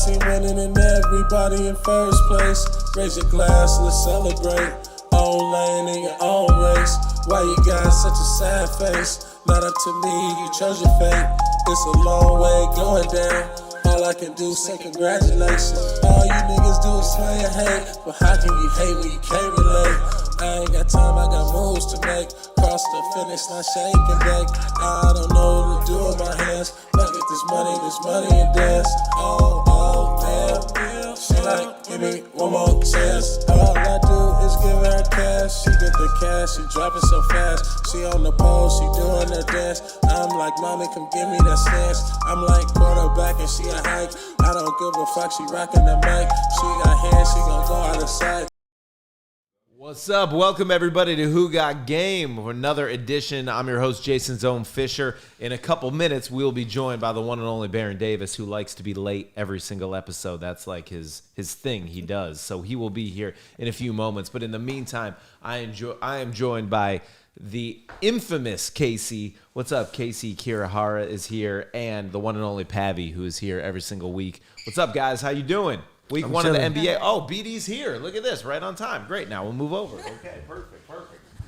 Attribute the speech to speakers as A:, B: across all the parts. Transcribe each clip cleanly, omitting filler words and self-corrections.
A: team winning and everybody in first place. Raise your glass, let's celebrate. Own lane in your own race. Why you got such a sad face? Not up to me, you chose your fate. It's a long way going down. All I can do is say congratulations. All you niggas do is play and hate. But how can you hate when you can't relate? I ain't got time, I got moves to make. Cross the finish, not shake and bake. I don't know what to do with my hands. Look at this money and dance. Oh, damn. She like, give me one more chance. All I do is give her cash. She get the cash, she drop it so fast. She on the pole, she doing her dance. I'm like, mommy, come give me that stance. I'm like quarterback and she a hike. I don't give a fuck, she rockin' the mic. She got hands, she gon' go out of sight.
B: What's up? Welcome everybody to Who Got Game for another edition. I'm your host, Jason Zone Fisher. In a couple minutes, we'll be joined by the one and only Baron Davis, who likes to be late every single episode. That's like his thing he does. So he will be here in a few moments. But in the meantime, I am joined by the infamous Casey. What's up? Casey Kirihara is here, and the one and only Pavy, who is here every single week. What's up, guys? How you doing? Week one of the NBA. Oh, BD's here. Look at this. Right on time. Great. Now we'll move over. Okay, perfect.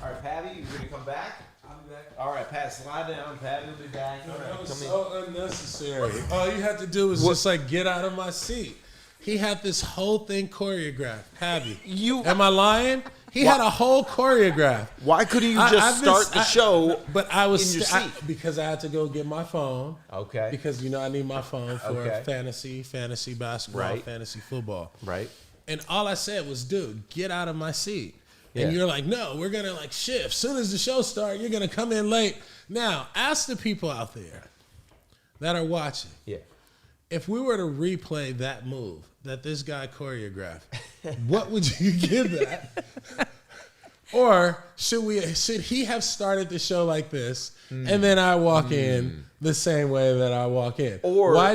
B: All right, Pavy, you going to come back?
A: I'll be back.
B: All right, Pat, slide down. Pavy will be back.
A: That was so unnecessary. All you had to do was just like get out of my seat. He had this whole thing choreographed. Pavy. Am I lying? He had a whole choreograph.
B: Why couldn't you just start the show
A: but I was
B: in your seat?
A: Because I had to go get my phone.
B: Okay.
A: Because, I need my phone for fantasy basketball, fantasy football.
B: Right.
A: And all I said was, dude, get out of my seat. And you're like, no, we're going to shift. As soon as the show starts, you're going to come in late. Now, ask the people out there that are watching.
B: Yeah.
A: If we were to replay that move that this guy choreographed, what would you give that? Or should he have started the show like this, and then I walk in the same way that I walk in? Or why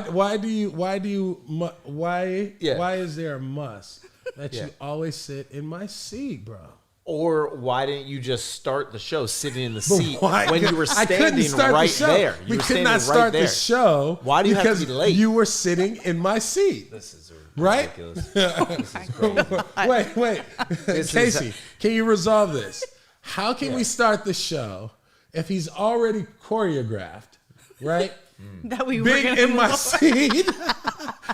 A: is there a must that you always sit in my seat, bro?
B: Or why didn't you just start the show sitting in the seat when you were standing right there?
A: We could not start the show.
B: Why do you have to be late?
A: You were sitting in my seat.
B: This is
A: ridiculous. This is crazy. Wait. Casey, can you resolve this? How can we start the show if he's already choreographed, right?
C: That we
A: Big
C: were
A: in my seat,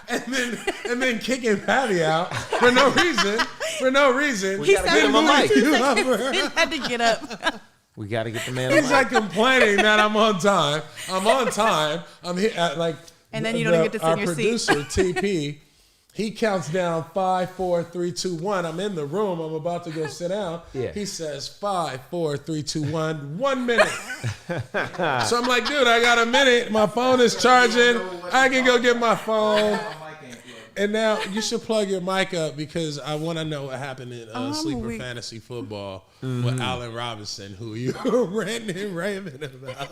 A: and then kicking Patty out for no reason.
B: We gotta get him a mic.
C: He had to get up.
B: We gotta get the man.
A: He's like complaining that I'm on time. I'm here at
C: and then you don't get to sit in your seat.
A: Our producer TP. He counts down 5, 4, 3, 2, 1. I'm in the room. I'm about to go sit down.
B: Yeah.
A: He says 5, 4, 3, 2, 1. 1 minute. So I'm like, dude, I got a minute. My phone is charging. I can go get my phone. And now you should plug your mic up because I want to know what happened in Sleeper Fantasy Football with Allen Robinson, who you were ranting and raving about.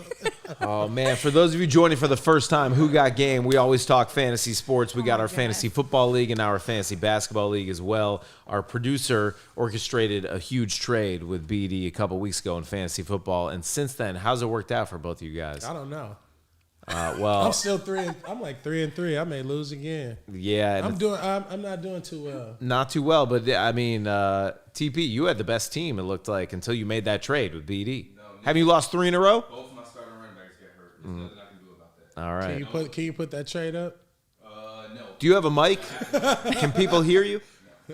B: Oh, man. For those of you joining for the first time, Who Got Game? We always talk fantasy sports. We got our fantasy football league and our fantasy basketball league as well. Our producer orchestrated a huge trade with BD a couple weeks ago in fantasy football. And since then, how's it worked out for both of you guys?
A: I don't know.
B: Well,
A: I'm still 3. I'm like 3-3. I may lose again.
B: Yeah,
A: I'm not doing too well.
B: Not too well, but I mean, TP, you had the best team. It looked like until you made that trade with BD. No, have you lost 3 in a row?
D: Both of my starting running backs get hurt. There's nothing I can do about that.
B: All right.
A: Can you put that trade up?
D: No.
B: Do you have a mic? Can people hear you?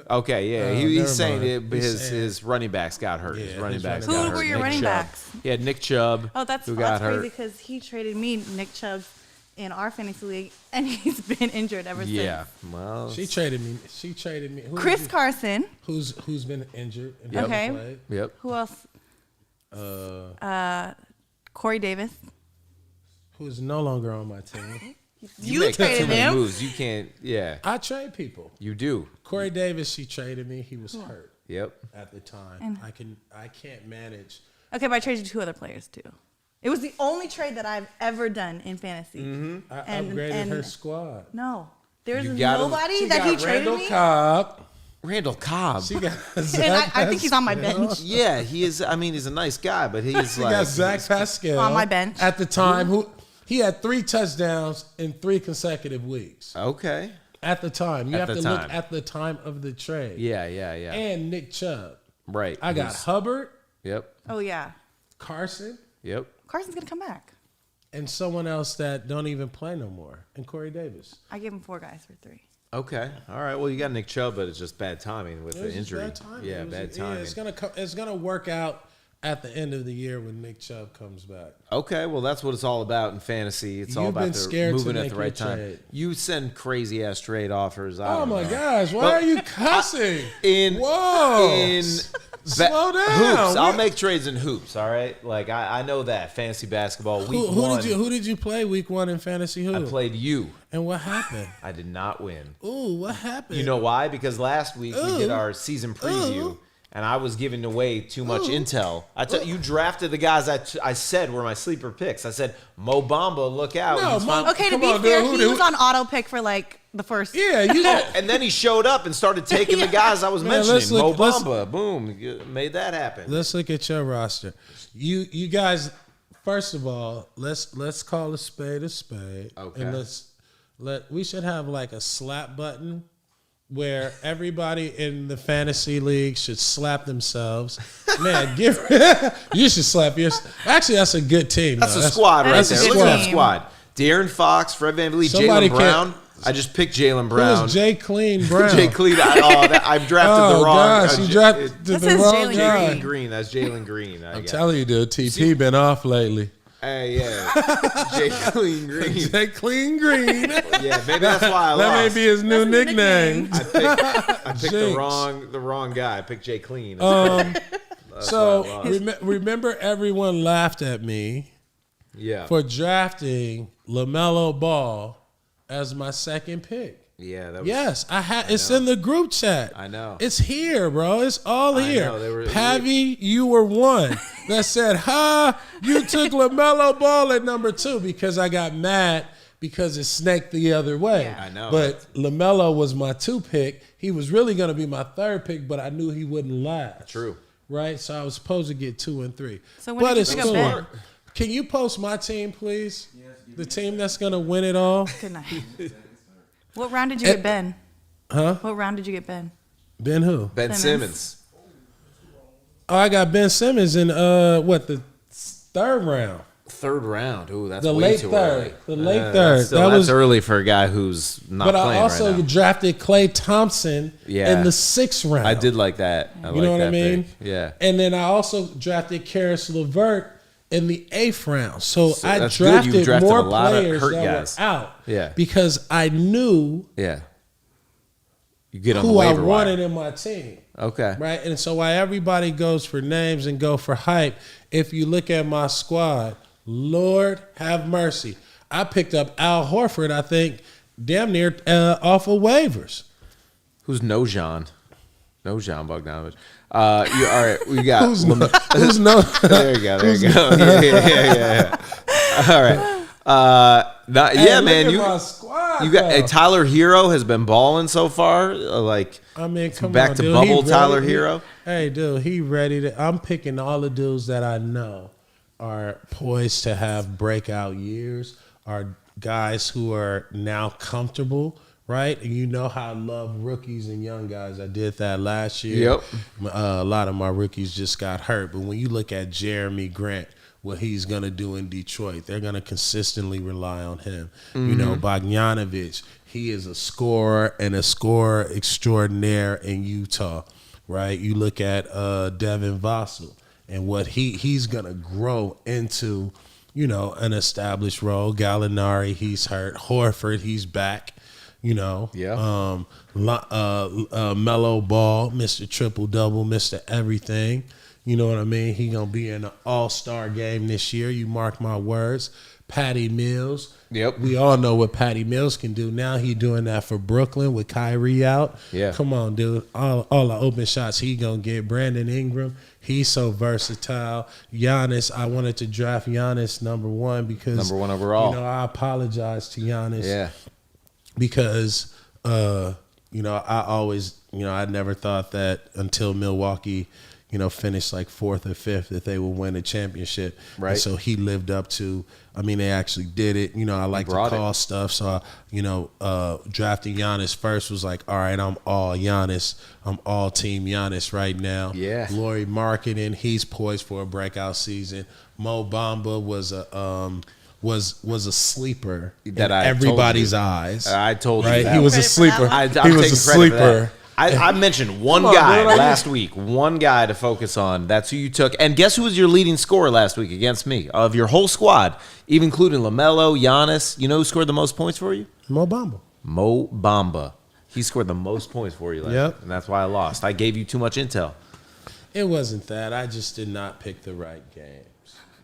B: Okay, yeah. He's saying his running backs got hurt.
A: Yeah,
B: his running backs
C: Who
B: got hurt.
C: were your
B: Nick
C: running
B: Chubb.
C: backs?
B: He had Nick Chubb.
C: Oh, that's crazy because he traded me Nick Chubb in our fantasy league, and he's been injured ever since.
B: Yeah, well,
A: she traded me. Who
C: Chris Carson,
A: who's been injured. And
C: Okay.
A: played.
B: Yep.
C: Who else? Corey Davis.
A: Who's no longer on my team.
B: You make too
C: traded
B: many
C: him.
B: moves. You can't. Yeah,
A: I trade people.
B: you do.
A: Corey Davis, she traded me. He was hurt
B: Yep.
A: at the time.
C: And-
A: I can't manage.
C: Okay, but I traded 2 other players too. It was the only trade that I've ever done in fantasy.
A: I
C: And-
A: upgraded
C: and-
A: her squad.
C: No, there's
B: You got him.
C: nobody
A: She
C: that
A: got
C: he traded
A: Randall
C: me.
A: Cobb.
B: Randall Cobb.
A: She got
C: And
A: Zach
C: I think he's on my
A: Pascal.
C: bench.
B: Yeah, he is. I mean, he's a nice guy, but he's
A: She
B: like
A: got Zach Pascal
C: On my bench.
A: at the time. Who he had 3 touchdowns in 3 consecutive weeks.
B: Okay.
C: At the time. You
B: At
C: have
B: the
C: to look
B: time.
C: at the time of the trade.
B: Yeah.
C: And Nick Chubb.
B: Right.
C: I got Hubbard,
B: Yep.
C: Oh, yeah. Carson,
B: Yep.
C: Carson's going to come back. And someone else that don't even play no more, and Corey Davis.
E: I gave him 4 guys for 3.
B: Okay. All right. Well, you got Nick Chubb, but it's just bad timing with
C: It
B: the
C: was just
B: injury.
C: bad timing.
B: Yeah, bad timing.
C: Yeah, it's gonna work out at the end of the year when Nick Chubb comes back.
B: Okay, well, that's what it's all about in fantasy. It's all
C: You've
B: about
C: been scared to
B: moving at
C: make
B: the right
C: your
B: time.
C: trade.
B: You send crazy ass trade offers. I
C: Oh
B: don't
C: my
B: know.
C: gosh! Why are you cussing? Whoa! Slow down.
B: Hoops. I'll make trades in hoops. All right, like I know that fantasy basketball. Week one.
C: Who did you play week 1 in fantasy? Who?
B: I played you.
C: And what happened?
B: I did not win.
C: Ooh, what happened?
B: You know why? Because last week we did our season preview.
C: Ooh.
B: And I was giving away too much intel. You drafted the guys I said were my sleeper picks. I said, Mo Bamba, look out.
C: No,
B: He's fine.
E: Okay, to
C: Come
E: be
C: on,
E: fair,
C: dude.
E: he was on auto pick for like the first.
C: Yeah, you.
B: And then he showed up and started taking the guys I was
C: Man,
B: mentioning.
C: let's look-
B: Mo
C: let's-
B: Bamba, boom, made that happen.
C: Let's look at your roster. You guys. First of all, let's call a spade a spade.
B: Okay.
C: And we should have like a slap button where everybody in the fantasy league should slap themselves. Man, you should slap yours. Actually, that's a good team.
B: That's
C: though.
B: a squad right
E: that's
B: there.
E: a
B: Look
E: good
B: at that
E: team.
B: squad. De'Aaron Fox, Fred VanVleet,
C: Somebody
B: Jalen Brown. I just picked Jalen Brown.
C: Who's Jay Clean Brown?
B: Jay Clean. I've drafted the wrong.
C: Gosh, you drafted
E: This
C: the
E: is
C: wrong
E: Jalen
C: guy.
B: Jalen Green. That's Jalen Green.
C: I'm telling you, dude, TP been off lately.
B: Hey, yeah. Jay Clean Green.
C: Jay Clean Green.
B: Yeah, maybe that's why I
C: That may
B: lost.
C: be his new
E: That's his
C: nickname.
B: I picked the
C: Jinx.
B: wrong guy. I picked Jay Clean.
C: So remember, everyone laughed at me
B: yeah.
C: for drafting LaMelo Ball as my second pick.
B: Yeah, that was,
C: Yes, I had. It's in the group chat.
B: I know.
C: It's here, bro. It's all
B: I
C: here.
B: know, they were-
C: Pavy, you were one that said, "Ha, you took LaMelo Ball at number 2," because I got mad because it snaked the other way.
E: Yeah.
B: I know.
C: But LaMelo was my 2 pick. He was really going to be my 3rd pick, but I knew he wouldn't last.
B: True.
C: Right? So I was supposed to get 2 and 3.
E: So when
C: but
E: did you
C: it's
E: pick up
C: cool.
E: Ben?
C: Can you post my team, please? The team that's going to win it all.
E: Good night. What round did you get Ben?
C: Huh?
E: What round did you get Ben?
C: Ben who?
B: Ben Simmons.
C: Oh, I got Ben Simmons in the 3rd round.
B: 3rd round. Ooh, that's
C: The
B: way
C: late
B: too
C: third.
B: early.
C: The late third.
B: That's,
C: That
B: that's
C: was-
B: early for a guy who's not
C: But I
B: playing
C: also
B: right now.
C: drafted Klay Thompson
B: Yeah.
C: in the 6th round.
B: I did like that. I
C: You know
B: like
C: what I
B: that
C: mean?
B: pick. Yeah.
C: And then I also drafted Karis LeVert in the 8th round. So I
B: that's good. You
C: drafted
B: drafted
C: more
B: a lot of
C: players
B: hurt
C: that
B: guys.
C: were out.
B: Yeah.
C: Because I knew
B: Yeah. You get on the
C: who I
B: waiver
C: wanted
B: wire.
C: in my team.
B: Okay.
C: Right? And so while everybody goes for names and go for hype, if you look at my squad, Lord have mercy. I picked up Al Horford, I think, damn near off of waivers.
B: Who's Nojan? Nojan Bogdanovich. All right, we got.
C: Who's no?
B: There you go. There you go. Yeah. All right.
C: Hey,
B: man.
C: look at my squad,
B: You got
C: though.
B: Tyler Hero has been balling so far.
C: I mean, come
B: back
C: on,
B: to
C: dude.
B: bubble
C: He
B: Tyler
C: ready-
B: Hero.
C: Hey, dude, he ready to. I'm picking all the dudes that I know are poised to have breakout years, are guys who are now comfortable, right? And you know how I love rookies and young guys. I did that last year.
B: Yep.
C: A lot of my rookies just got hurt. But when you look at Jeremy Grant, what he's going to do in Detroit, they're going to consistently rely on him. You know, Bogdanovich, he is a scorer and a scorer extraordinaire in Utah, right? You look at Devin Vassell and what he's going to grow into, you know, an established role. Gallinari, he's hurt. Horford, he's back. You know,
B: Yeah.
C: Mellow Ball, Mr. Triple Double, Mr. Everything. You know what I mean? He gonna be in an all-star game this year. You mark my words. Patty Mills.
B: Yep.
C: We all know what Patty Mills can do. Now he doing that for Brooklyn with Kyrie out.
B: Yeah.
C: Come on, dude. All the open shots he gonna get. Brandon Ingram. He's so versatile. Giannis. I wanted to draft Giannis number 1 because
B: Number 1 overall.
C: You know, I apologize to Giannis.
B: Yeah.
C: Because you know, I always, you know, I never thought that until Milwaukee, finish like 4th or 5th, that they would win a championship.
B: Right.
C: And so he lived up to. I mean, they actually did it. I like to call stuff. So, drafting Giannis first was like, all right, I'm all Giannis. I'm all team Giannis right now.
B: Yeah.
C: Lauri Markkanen, he's poised for a breakout season. Mo Bamba was a sleeper
B: That
C: in
B: I
C: everybody's
B: told you.
C: eyes.
B: I told you
C: right?
B: that
C: He was a
E: Credit for
C: sleeper.
E: that
B: I'm
C: He was
B: taking
C: a
B: credit for that.
C: sleeper.
B: I mentioned one
C: on,
B: guy
C: dude,
B: last week, one guy to focus on. That's who you took. And guess who was your leading scorer last week against me? Of your whole squad, even including LaMelo, Giannis. You know who scored the most points for you?
C: Mo Bamba.
B: Mo Bamba. He scored the most points for you last
C: Yep.
B: week, and that's why I lost. I gave you too much intel.
C: It wasn't that. I just did not pick the right game.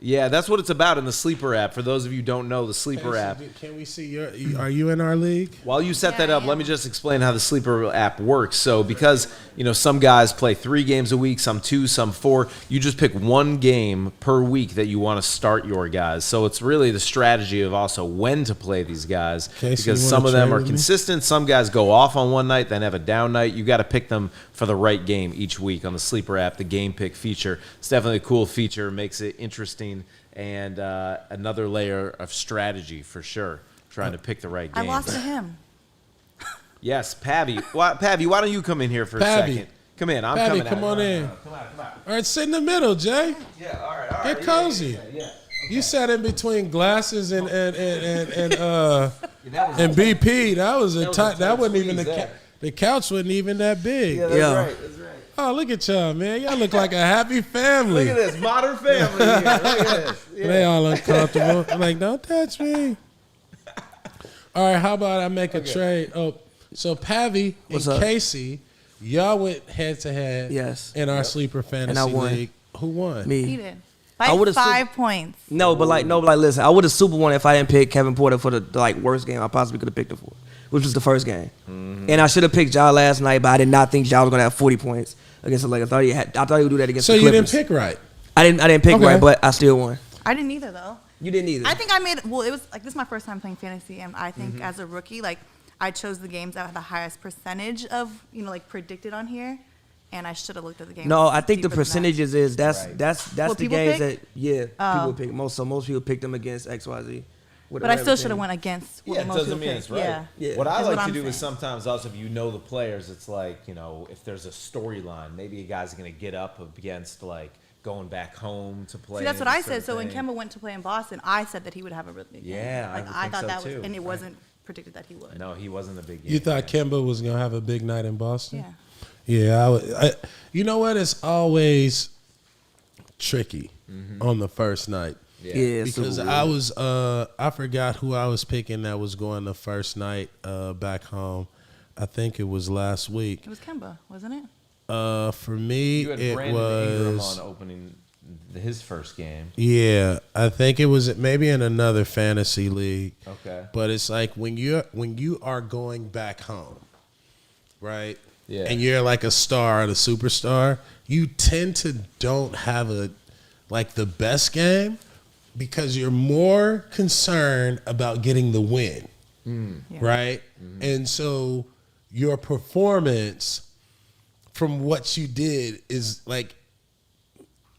B: Yeah, that's what it's about in the Sleeper app. For those of you who don't know, the Sleeper app.
C: Can we see are you in our league?
B: While you set
E: Yeah,
B: that up,
E: I
B: let
E: am.
B: me just explain how the Sleeper app works. So because, some guys play 3 games a week, some 2, some 4, you just pick one game per week that you want to start your guys. So it's really the strategy of also when to play these guys.
C: Okay, so
B: because
C: you
B: some
C: wanna
B: of them
C: trade
B: are
C: with me?
B: consistent. Some guys go off on one night, then have a down night. You got to pick them for the right game each week on the Sleeper app, the game pick feature. It's definitely a cool feature, makes it interesting. And another layer of strategy for sure, trying to pick the right
E: I
B: game.
E: lost to him.
B: Yes, Pavy. Pavy, why don't you come in here for a
C: Pavy.
B: second? Come in. I'm
C: Pavy,
B: coming.
C: come
B: out.
C: on in.
B: Come on.
C: All right, sit in the middle, Jay.
B: Yeah. All right.
C: Get cozy.
B: Yeah.
C: You sat in between glasses and
B: That was
C: BP. That was a
B: was a
C: tight.
B: tight
C: That wasn't even
B: squeeze
C: the
B: there.
C: the couch wasn't even that big.
B: Yeah, that's
F: Yeah.
B: right. That's right.
C: Oh, look at y'all, man. Y'all look like a happy family.
B: Look at this modern family here. Look at this.
C: They all uncomfortable. I'm like, don't touch me. All right, how about I make a trade? Oh, so Pavy
F: What's
C: and
F: up?
C: Casey, y'all went head to head.
F: Yes.
C: In our sleeper fantasy
F: And I won.
C: league. Who won?
E: He
F: Me.
E: did.
F: I
E: By
F: would've
E: 5 points.
F: No, but listen, I would have super won if I didn't pick Kevin Porter for the worst game I possibly could have picked him for, which was the first game. And I should have picked Ja last night, but I did not think Ja was gonna have 40 points against the Lakers. I thought he would do that against
C: So
F: the
C: you
F: Clippers.
C: didn't pick right.
F: I didn't pick
C: Okay.
F: right, but I still won.
E: I didn't either, though.
F: You didn't either.
E: I think I made, well, it was like, this is my first time playing fantasy, and I think as a rookie, like, I chose the games that had the highest percentage of, predicted on here, and I should have looked at the games.
F: No, I think the
E: deeper than that.
F: percentages is that's
B: Right.
F: that's
E: What
F: the
E: people
F: games
E: pick?
F: that people pick. Most people picked them against XYZ.
E: But I still should have went against what
B: Yeah, it
E: most
B: doesn't
E: people
B: mean
E: picked.
B: it's right.
E: Yeah.
F: Yeah.
B: What I
E: That's
B: like
E: what
B: to
E: I'm
B: do is
E: saying.
B: sometimes also if you know the players, it's like, if there's a storyline, maybe a guy's going to get up against like going back home to play.
E: See, that's what
B: in a
E: I said.
B: certain
E: So when
B: thing.
E: Kemba went to play in Boston, I said that he would have a really big game.
B: Yeah, I
E: like
B: would
E: I
B: think
E: thought
B: so
E: that was,
B: too.
E: and it wasn't predicted that he would.
B: No, he wasn't a big game.
C: You thought Kemba was gonna have a big night in Boston?
E: Yeah.
C: Yeah, you know what? It's always tricky on the first night.
F: Yeah,
C: Because
F: super
C: I
F: weird.
C: was I forgot who I was picking that was going the first night back home. I think it was last week.
E: It was Kemba, wasn't it?
C: For me,
B: You had
C: it
B: Brandon Ingram
C: was
B: on opening his first game.
C: yeah. I think it was maybe in another fantasy league.
B: Okay.
C: But it's like when you are going back home, right?
B: Yeah.
C: And you're like a star, the superstar, you tend to don't have the best game because you're more concerned about getting the win.
E: Yeah.
C: Right? And so your performance from what you did is like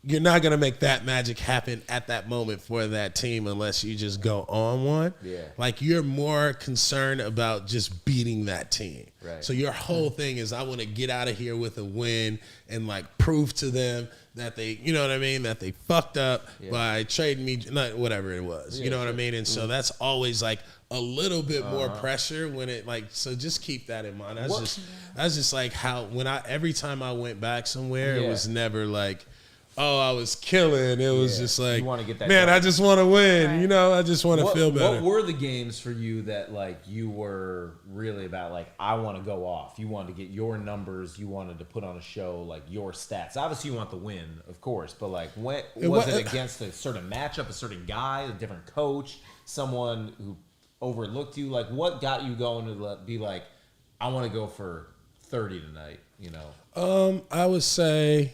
C: you're not going to make that magic happen at that moment for that team unless you just go on one.
B: Yeah.
C: Like you're more concerned about just beating that team.
B: Right.
C: So your whole thing is I want to get out of here with a win and like prove to them that they, you know what I mean, that they fucked up by trading me, not whatever it was. You know what I mean? And so that's always like a little bit more pressure when it like, so just keep that in mind. That's just like how every time I went back somewhere, it was never like, oh, I was killing. It was just like,
B: You wanna get that
C: man,
B: done.
C: I just want to win.
E: Right.
C: You know, I just want to feel better.
B: What were the games for you that like you were really about like I want to go off? You wanted to get your numbers. You wanted to put on a show like your stats. Obviously, you want the win, of course. But like, when was it against a certain matchup, a certain guy, a different coach, someone who overlooked you? Like, what got you going to be like, I want to go for 30 tonight? You know.
C: I would say,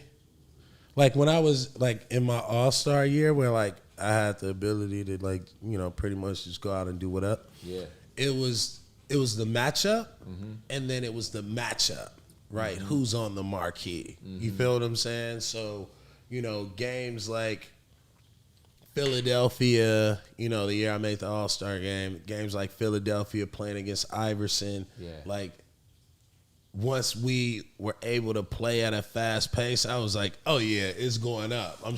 C: like when I was like in my All-Star year, where like I had the ability to like pretty much just go out and do what up.
B: Yeah.
C: It was the matchup, and then it was the matchup. right? Who's on the marquee? You feel what I'm saying? So, games like Philadelphia, the year I made the All-Star game, games like Philadelphia playing against Iverson, like once we were able to play at a fast pace, I was like, oh yeah, it's going up. I'm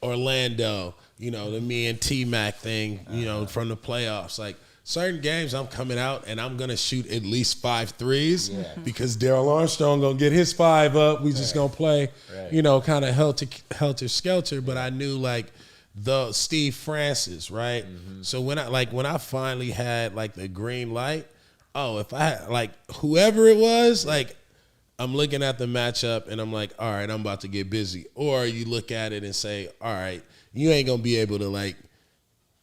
C: Orlando, the me and T-Mac thing, from the playoffs, like certain games I'm coming out and I'm gonna shoot at least 5 threes because Daryl Armstrong gonna get his 5 up. We just gonna play, kind of helter skelter. But I knew like the Steve Francis, right? So when I finally had like the green light, if I had like whoever it was, like I'm looking at the matchup and I'm like, all right, I'm about to get busy. Or you look at it and say, all right, you ain't gonna be able to like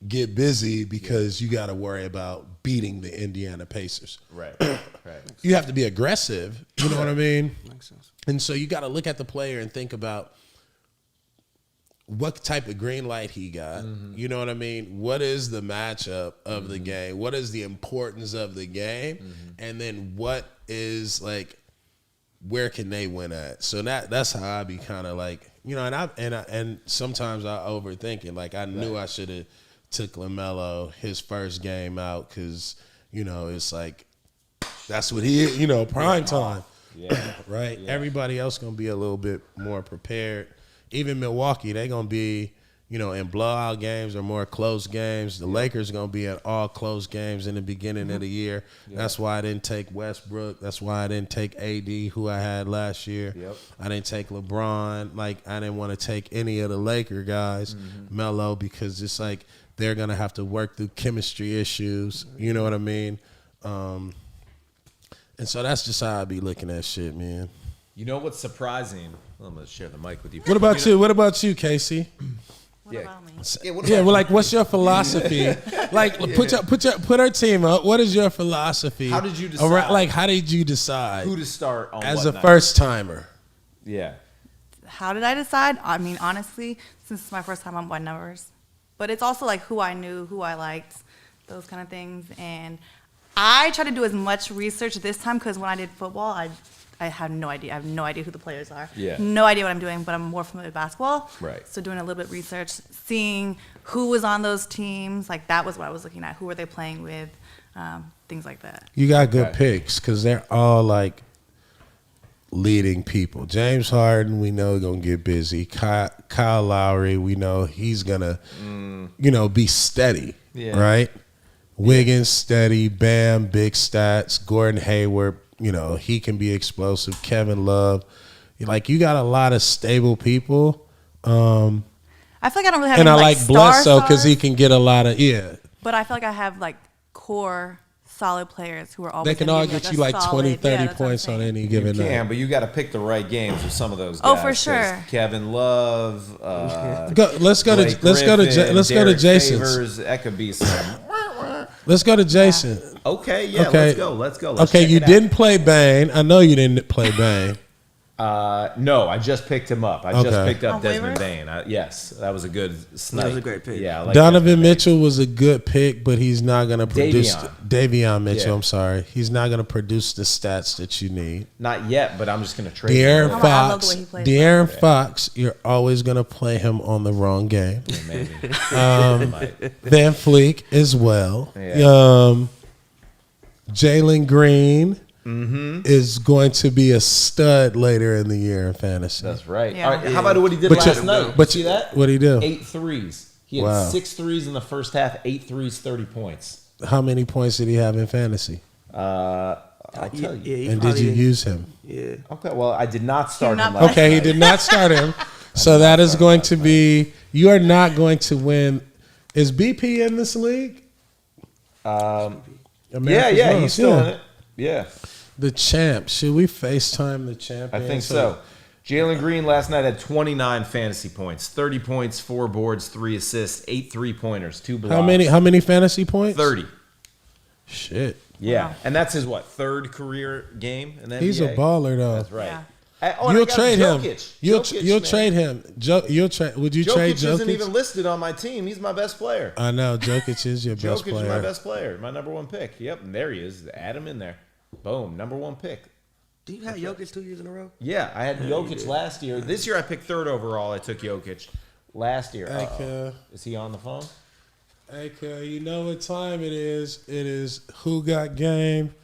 C: get busy because you got to worry about beating the Indiana Pacers.
B: Right.
C: You have to be aggressive. You know what I mean?
F: Makes sense.
C: And so you got to look at the player and think about what type of green light he got. You know what I mean? What is the matchup of the game? What is the importance of the game? And then what is like, where can they win at? So that's how I be kind of like, and sometimes I overthink it. Like I knew I should have took LaMelo his first game out because, it's like that's what he, prime time.
B: Yeah.
C: Right? Yeah. Everybody else going to be a little bit more prepared. Even Milwaukee, they going to be, in blowout games or more close games. The Lakers going to be at all close games in the beginning of the year. That's why I didn't take Westbrook. That's why I didn't take AD, who I had last year. I didn't take LeBron. Like, I didn't want to take any of the Laker guys, Melo, because it's like they're going to have to work through chemistry issues. You know what I mean? And so that's just how I be looking at shit, man.
B: You know what's surprising? Well, I'm going to share the mic with you.
C: What about you? What about you, Casey?
E: What about me?
C: What's your philosophy? Like, put our team up. What is your philosophy?
B: How did you decide?
C: How did you decide
B: Who to start on
C: as
B: what
C: a
B: night?
C: first timer?
B: Yeah.
E: How did I decide? I mean, honestly, since it's my first time, I'm by numbers. But it's also like who I knew, who I liked, those kind of things. And I try to do as much research this time because when I did football, I have no idea. I have no idea who the players are.
B: Yeah.
E: No idea what I'm doing, but I'm more familiar with basketball.
B: Right.
E: So doing a little bit of research, seeing who was on those teams, like that was what I was looking at. Who were they playing with? Things like that.
C: You got good picks because they're all like leading people. James Harden, we know, gonna get busy. Kyle Lowry, we know he's gonna, be steady, right? Wiggins, steady. Bam, big stats. Gordon Hayward, he can be explosive. Kevin Love, like you got a lot of stable people.
E: I feel like I don't really have
C: and
E: any,
C: I like Bledsoe because he can get a lot of
E: But I feel like I have like core solid players who are always.
C: They can all get you like 20, 30 points on any given night.
B: Yeah, but you got to pick the right games with some of those guys.
E: Oh, for sure.
B: Kevin Love.
C: Let's go to Jason's.
B: Favors, that could be some.
C: Let's go to Jason.
B: Okay, let's go. Let's
C: okay,
B: check
C: you
B: it out.
C: didn't play Bane. I know you didn't play Bane.
B: No, I just picked him up. I just picked up
E: On
B: Desmond
E: waivers?
B: Bain. Yes, that was a good snipe.
F: That was a great pick.
B: Yeah, I like
C: Donovan
B: Desmond Bane.
C: Mitchell was a good pick, but he's not going to produce. Davion Mitchell,
B: Yeah.
C: I'm sorry. He's not going to produce the stats that you need.
B: Not yet, but I'm just going to trade
C: De'Aaron
B: him.
E: I love the
C: Fox.
E: way he plays.
C: De'Aaron Fox, you're always going to play him on the wrong game.
B: Maybe.
C: Van Fleek as well.
B: Yeah.
C: Jalen Green is going to be a stud later in the year in fantasy.
B: That's right.
E: Yeah.
B: All right, how about what he did
C: But
B: last night?
C: but
B: See that?
C: What'd he do?
B: 8 threes. He had
C: Wow.
B: 6 threes in the first half, 8 threes, 30 points.
C: How many points did he have in fantasy?
B: I'll tell you.
F: he
C: And did you use him?
F: Yeah.
B: Okay, well, I did not start
E: Did
B: him
E: not
B: last
C: Okay, he
B: night.
C: did not start him. So that is going to be, you are not going to win. Is BP in this league? America's
B: Yeah,
C: Most,
B: he's still in it. Yeah,
C: The champ. Should we FaceTime the champion?
B: I think so. Jalen Green last night had 29 fantasy points, 30 points, 4 boards, 3 assists, 8 3-pointers, 2 blocks.
C: How many fantasy points?
B: 30.
C: Shit.
B: Yeah,
E: Wow.
B: and that's his third career game in the NBA.
C: He's a baller though.
B: That's right.
E: Yeah.
B: And
C: You'll
B: I got
C: trade him.
B: Jokic.
C: You'll
B: Jokic,
C: trade
B: man.
C: him. Would you trade
B: Jokic isn't
C: Jokic?
B: even listed on my team. He's my best player.
C: I know Jokic is your best
B: Jokic
C: player.
B: is my best player, my number 1 pick. Yep, and there he is. Add him in there. Boom, number 1 pick.
F: Do you have Jokic 2 years in a row?
B: Yeah, I had Jokic last year. This year I picked third overall. I took Jokic. Last year.
C: Hey,
B: Is he on the phone?
C: Hey, you know what time it is? It is Who Got Game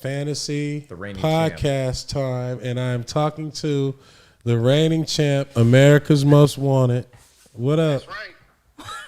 C: Fantasy
B: The reigning
C: Podcast time, and I'm talking to the reigning champ, America's Most Wanted. What up?
G: That's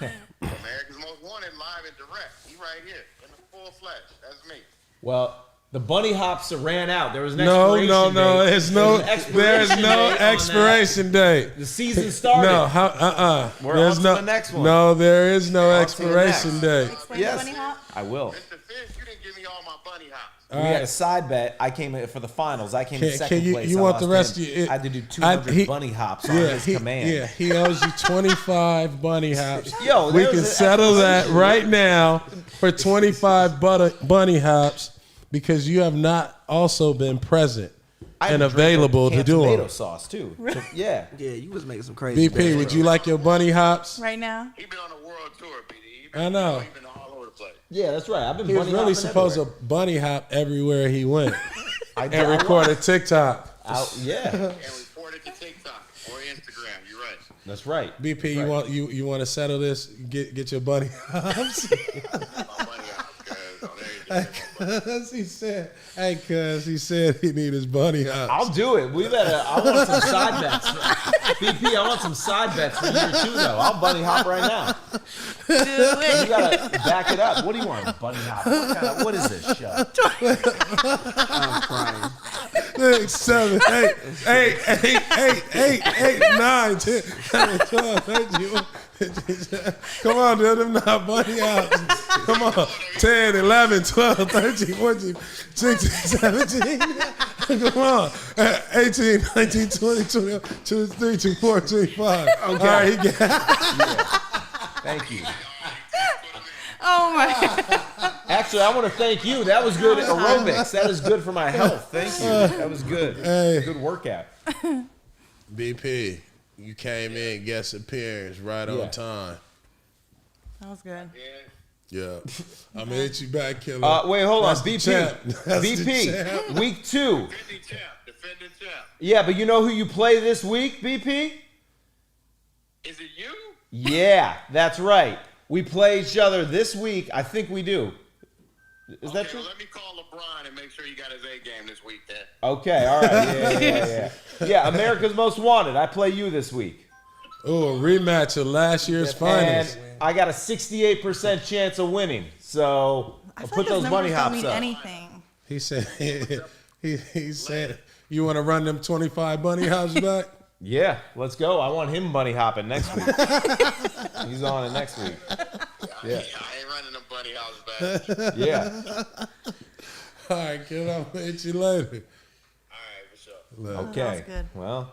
G: right. America's Most Wanted, live and direct. He right here in the full flesh. That's me.
B: Well, the bunny hops ran out. There was an
C: No,
B: expiration date.
C: there's no
B: date on
C: expiration date.
B: The season started.
C: No,
B: We're
C: there's
B: on
C: no
B: to the next one.
C: No, there is no
B: On to the
C: expiration
B: next.
C: date.
E: Explain
B: Yes.
E: the bunny hop.
B: I will.
G: Mr. Fish, you didn't give me all my bunny hops.
B: We had a side bet. I came in for the finals. I came in second place.
C: You
B: I
C: want
B: lost
C: the rest
B: him.
C: of you?
B: I had to do 200 bunny hops on his command.
C: Yeah, he owes you 25 bunny hops.
B: Yo,
C: we
B: there
C: can
B: was an
C: settle that
B: expiration
C: right now for 25 bunny hops because you have not also been present
B: I
C: and
B: had to drink
C: available to
B: canned
C: do
B: tomato
C: them.
B: sauce too. Yeah.
F: Yeah, you was making some crazy
C: BP,
F: bets,
C: would
F: bro.
C: you like your bunny hops?
E: Right now.
G: He been on a world tour, BD.
C: I know.
G: He been all over the place.
B: Yeah, that's right. I've been
C: He was
B: bunny
C: really
B: hopping
C: supposed
B: everywhere.
C: to bunny hop everywhere he went
B: I did.
C: and
B: I
C: record a
B: was.
C: TikTok.
B: Yeah,
G: And report it to TikTok or Instagram. You're right.
B: that's right.
C: BP, you want to settle this? Get your bunny hops.
G: My bunny hops, guys. On everything.
C: Cuz he said he need his bunny hops.
B: I'll do it. We better. I want some side bets. BP, I want some side bets for year 2 though. I'll bunny hop right now.
E: Do
B: You
E: it.
B: gotta back it up. What do you want, bunny hop? What is this show?
F: I'm crying.
C: 6, 7, 8, 9, 10, 11, 12, 13. Come on, dude. Them not bunny hops. Come on. 10, 11, 12, 13, 14, 16, 17. Come on. 18, 19, 20, 21, 23, 24, 25. Okay. All right, he got
B: Thank you.
E: Oh my.
B: Actually, I want to thank you. That was good aerobics. That is good for my health. Thank you. That was good.
C: Hey.
B: Good workout.
C: BP. You came in, guest appearance, right
B: Yeah.
C: on time.
E: That was good.
C: Yeah. I'm going to hit you back, killer.
B: Wait, hold on.
C: That's the
B: BP.
C: champ. That's the
B: BP.
C: champ.
B: Week 2.
G: Defending champ. Defending champ.
B: Yeah, but you know who you play this week, BP?
G: Is it you?
B: Yeah, that's right. We play each other this week. I think we do. Is that true?
G: Well, let me call LeBron and make sure he got his A game this week then.
B: Okay, all right. Yeah. Yeah, America's Most Wanted. I play you this week.
C: Oh, a rematch of last year's finals.
B: And I got a 68% chance of winning. So
E: I
B: I'll
E: feel
B: put
E: like
B: those
E: those
B: bunny
E: numbers don't
B: hops
E: mean
B: up.
E: anything.
C: He said, he said, you want to run them 25 bunny hops back?
B: Yeah, let's go. I want him bunny hopping next week. He's on it next week. Yeah.
G: I ain't running them bunny house back.
B: Yeah.
C: All right, kid, I'll hit you later.
G: All right, for sure.
C: Look.
B: Okay.
E: That was good.
B: Well,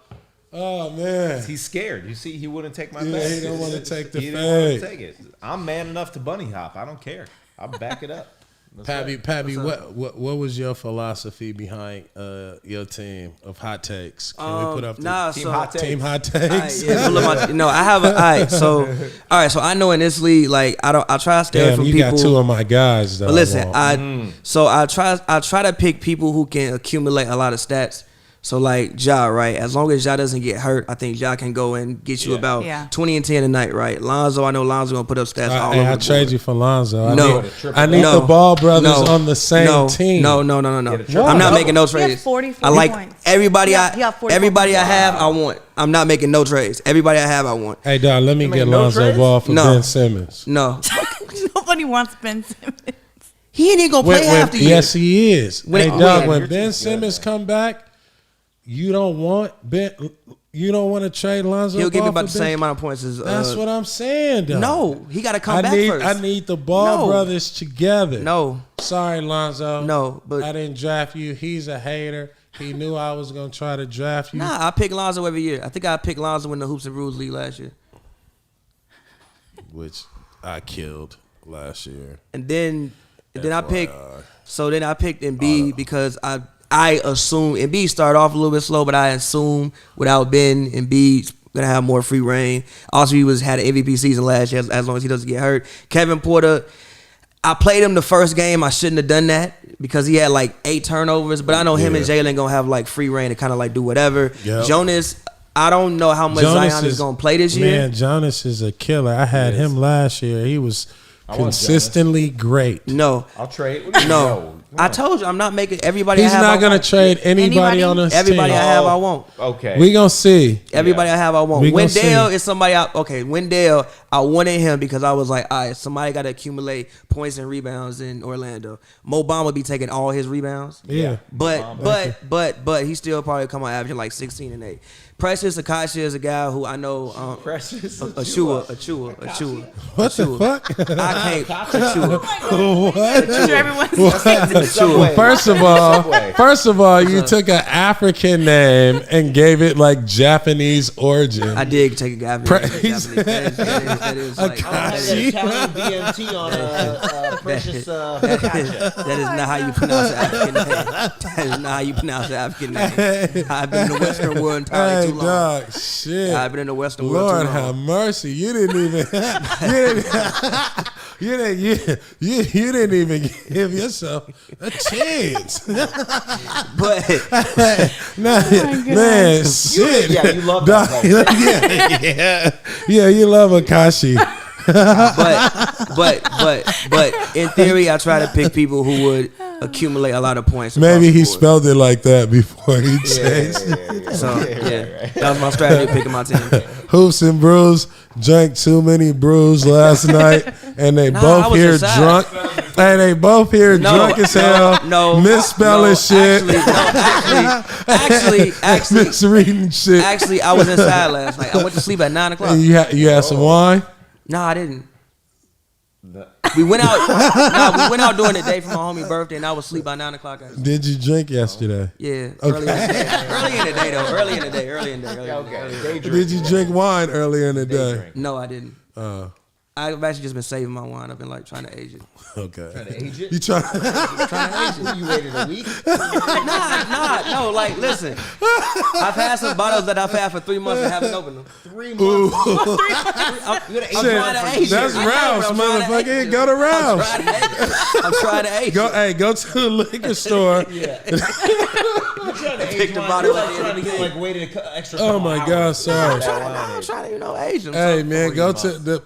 C: Oh, man.
B: he's scared. You see, he wouldn't take my
C: Yeah,
B: bet.
C: he don't wanna take the
B: He didn't want
C: fade.
B: to take it. I'm man enough to bunny hop. I don't care. I'll back it up. That's right.
C: Pavy, what was your philosophy behind your team of hot takes? Can we put up the
B: Team Hot Takes.
C: team hot
F: All right,
C: takes?
F: yeah, look, I have all right, so I know in this league, like I try to stay away
C: Damn,
F: from
C: you
F: people.
C: got two of my guys. That
F: But listen,
C: I want.
F: I try to pick people who can accumulate a lot of stats. So like Ja, right? As long as Ja doesn't get hurt, I think Ja can go and get you about
E: Yeah.
F: 20 and 10 tonight, right? Lonzo, I know Lonzo gonna put up stats all over
C: I
F: the
C: trade
F: board.
C: you for Lonzo.
F: No.
C: I need
F: No.
C: the Ball brothers
F: No.
C: on the same team.
F: No.
B: Get a triple
F: I'm not
B: double.
F: making no
E: He has
F: trades.
E: 40
F: I like
E: points.
F: everybody.
E: He got 44
F: Everybody I
E: points.
F: have, I want. I'm not making no trades. Everybody I have, I want.
C: Hey, dog, let me
B: mean,
C: get
B: no
C: Lonzo
B: trades?
C: Ball for
F: No.
C: Ben Simmons.
F: No,
E: Nobody wants Ben Simmons.
F: he ain't even gonna play half the year.
C: Yes, he is.
F: When-
C: Hey,
F: when-
C: dog,
F: Your
C: when
B: team's
C: Ben
B: good,
C: Simmons
B: man.
C: come back, you don't want you don't want to trade Lonzo
F: He'll
C: Ball
F: give me about
C: for
F: the
C: Ben?
F: same amount of points as.
C: That's what I'm saying, dog.
F: No, he got to come back first.
C: I need the Ball
F: No.
C: brothers together.
F: No,
C: Sorry, Lonzo.
F: No, but-
C: I didn't draft you. He's a hater. He knew I was going to try to draft you.
F: nah. I pick Lonzo every year. I think I picked Lonzo in the Hoops and Rules League last year.
C: Which I killed last year.
F: And then I picked.
C: FYI.
F: So then I picked Embiid because I assume Embiid started off a little bit slow, but I assume without Ben, Embiid's gonna have more free reign. Also, he had an MVP season last year as long as he doesn't get hurt. Kevin Porter, I played him the first game. I shouldn't have done that because he had like 8 turnovers. But I know him and Jalen gonna have like free reign to kind of like do whatever. Yep. Jonas, I don't know how much Zion is gonna play this year.
C: Man, Jonas is a killer. I had him last year. He was consistently great.
F: No,
B: I'll trade.
F: No, I told you I'm not making everybody.
C: He's not gonna trade anybody on this team.
F: Everybody I have, I won't.
B: Okay,
C: we gonna see.
F: Everybody I have, I won't. Wendell is somebody. Wendell, I wanted him because I was like, all right, somebody got to accumulate points and rebounds in Orlando. Mo Bamba be taking all his rebounds.
C: Yeah,
F: but he still probably come on averaging like 16 and 8. Precious Akashi is a guy who I know.
B: Precious
F: Achua.
C: What the fuck?
F: I can't. Achua.
C: What? First of all, you took an African name and gave it like Japanese origin.
F: I did take a Japanese. That is like
B: Italian DMT on Precious.
F: That is not how you pronounce the African name. That is not how you pronounce the African name. I've been in the Western world entirely too long.
C: Dog, shit.
F: I've been in the Western world
C: Lord
F: too long.
C: have mercy. You didn't even you didn't even give yourself a chance.
F: But
C: man, shit.
B: Yeah, you love that.
C: Yeah, you love Akashi.
F: but in theory, I try to pick people who would accumulate a lot of points.
C: Maybe he spelled it like that before he changed.
F: So that was my strategy picking my team.
C: Hoops and Brews drank too many brews last night, and they both here drunk. And they both here drunk as hell, misspelling shit.
F: Actually,
C: misreading shit.
F: Actually, I was inside last night. I went to sleep at 9 o'clock.
C: You had some wine?
F: No, I didn't. We went out during the day for my homie's birthday, and I was asleep by 9 o'clock.
C: Did you drink yesterday?
F: Yeah, early in the day though. Early in the day.
C: Did you drink wine earlier in the day?
F: No, I didn't. I've actually just been saving my wine. I've been like trying to age it.
C: Okay.
B: Trying to age it?
C: You trying
F: to age it?
B: You waited a week?
F: No. Like, listen. I've had some bottles that I've had for 3 months and haven't opened them.
B: 3 months.
F: I'm trying to age it.
C: That's Ralph's, motherfucker. Go to Ralph's.
F: I'm trying to age it.
C: Go to the liquor store.
F: Pick the bottle at the end of the game.
B: Like waited an extra.
C: Oh my God, sorry.
F: I'm trying to age them.
C: Hey man, go to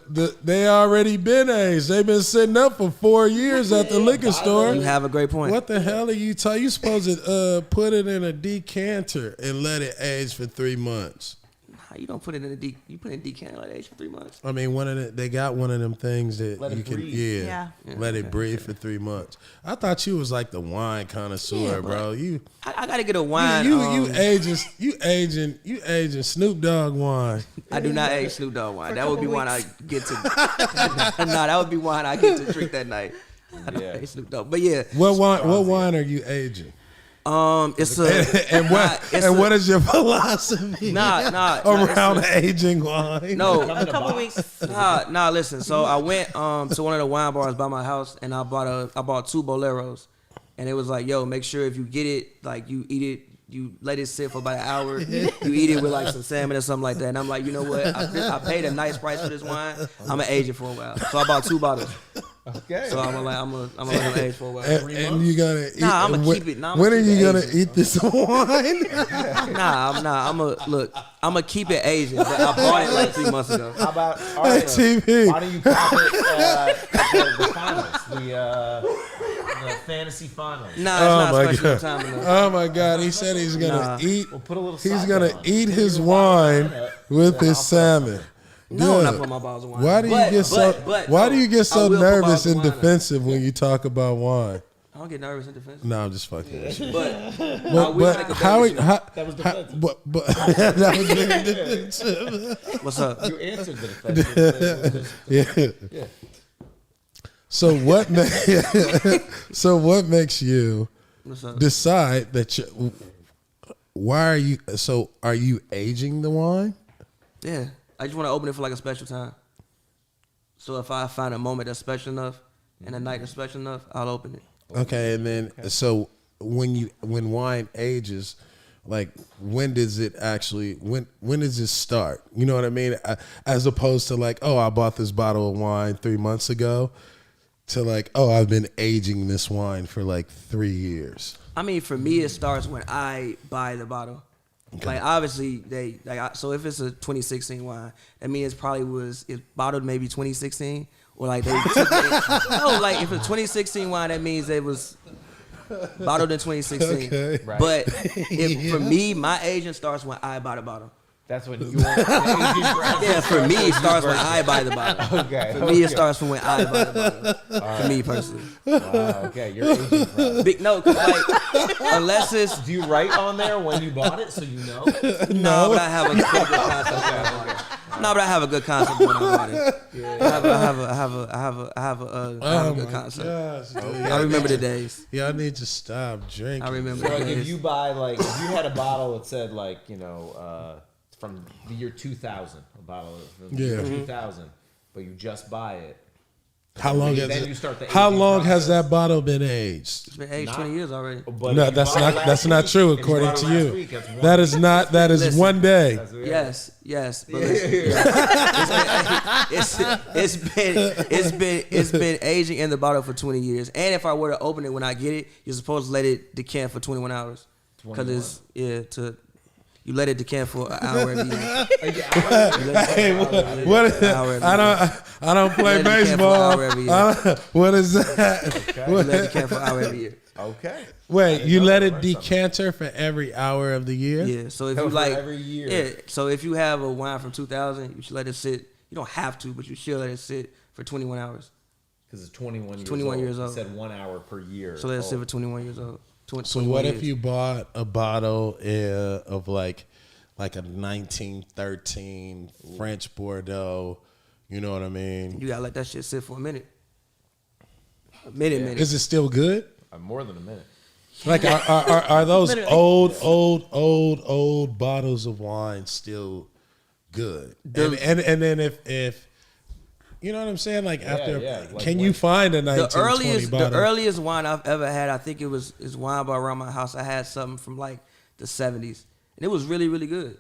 C: they already been aged. They've been sitting up for 4 years at the liquor store.
F: You have a great point.
C: What the hell are you talking? You supposed to put it in a decanter and let it age for 3 months.
F: You don't put it in you put it in decanter like age for 3 months.
C: I mean, they got one of them things that
B: let
C: you can let it breathe for 3 months. I thought you was like the wine connoisseur, bro.
F: I gotta get a wine.
C: You aging Snoop Dogg wine.
F: I do not age Snoop Dogg wine. That would be wine I get to. That would be wine I get to drink that night. I don't age Snoop Dogg, but yeah.
C: What wine are you aging?
F: It's a
C: what is your philosophy? Around aging wine.
F: No,
E: a couple weeks.
F: Listen. So I went to one of the wine bars by my house, and I bought 2 Boleros, and it was like, yo, make sure if you get it, like you eat it, you let it sit for about an hour. You eat it with like some salmon or something like that. And I'm like, you know what? I paid a nice price for this wine. I'm gonna age it for a while. So I bought 2 bottles.
B: Okay.
F: So I'm gonna let them age for a while.
C: And you gonna eat?
F: Nah, I'm gonna keep it.
C: When are you gonna eat this wine?
F: I'm gonna keep it Asian. But I bought it like 3 months ago.
B: How about
C: TV?
B: why don't you cop it the finals, the fantasy finals?
F: Nah, it's not special time enough.
C: Oh my God! He said he's gonna eat.
B: We'll put a little
C: He's
B: side
C: gonna
B: on.
C: eat his wine with his salmon.
F: No, I'm not putting my bottles of wine.
C: Why do you get so nervous and defensive when you talk about wine?
F: I don't get nervous and defensive.
C: No, I'm just fucking with you.
F: But
C: how
B: That was defensive.
C: that was very defensive.
F: What's up?
B: You answered the defensive.
C: Yeah. So what makes you decide that are you aging the wine?
F: Yeah. I just want to open it for like a special time. So if I find a moment that's special enough and a night that's special enough, I'll open it.
C: Okay, and then so when wine ages, like when does it start? You know what I mean? As opposed to like, oh, I bought this bottle of wine 3 months ago. to like, oh, I've been aging this wine for like 3 years?
F: I mean, for me, it starts when I buy the bottle. Like obviously so if it's a 2016 wine, that means it's bottled maybe 2016, or like they took it. No, like if it's 2016 wine, that means it was bottled in 2016.
C: Okay.
B: Right.
F: But for me, my aging starts when I buy the bottle.
B: That's when you want.
F: Yeah, for me, it starts when I buy the bottle.
B: Okay.
F: For me, it starts from when I buy the bottle. For me personally.
B: Wow, okay, you're aging process.
F: No, cause like unless it's
B: Do you write on there when you bought it so you know?
F: no, but I have a good concept when I bought it. No, but I have a good concept when I bought it. I have a good concept.
C: Gosh, dude.
F: I remember the days.
C: Y'all need to stop drinking.
F: I remember
B: So
F: the
B: like if
F: days.
B: you buy like if you had a bottle that said like from the year 2000, a bottle of the year 2000, but you just buy it.
C: How long
B: Then
C: has
B: you start the
C: How
B: aging
C: long has
B: process.
C: that bottle been aged?
F: It's been aged 20 years already.
B: But
C: No,
B: if you
C: that's
B: bought it
C: not
B: last
C: not
B: week,
C: true
B: if you
C: according
B: bought it
C: to
B: last
C: you.
B: week, that's one
C: That is not. That is
F: Listen.
C: one day.
F: Yes, but it's been aging in the bottle for 20 years. And if I were to open it when I get it, you're supposed to let it decant for 21 hours. Because you let it decant for an hour every year.
C: Hey, what? I don't play
F: Let it decant for an hour
C: baseball.
F: every year.
C: What is that?
F: You let it decant for an hour every year.
B: Okay.
C: Wait, you let it decanter for every hour of the year?
F: Yeah, so if
B: So
F: you
B: for
F: like
B: every year.
F: Yeah, so if you have a wine from 2000, you should let it sit. You don't have to, but you should let it sit for 21 hours.
B: Because it's 21 years
F: 21
B: old.
F: years
B: You
F: old.
B: said 1 hour per year.
F: So let it sit
B: old.
F: for 21 years old.
C: So what if you bought a bottle of like a 1913 French Bordeaux? You know what I mean?
F: You gotta let that shit sit for a minute. A minute.
C: Is it still good?
B: More than a minute.
C: Like are those old bottles of wine still good? And then if you know what I'm saying, like after,
B: Like
C: can you find a 1920 bottle?
F: The earliest wine I've ever had, I think is wine bar around my house. I had something from like the 70s, and it was really, really good.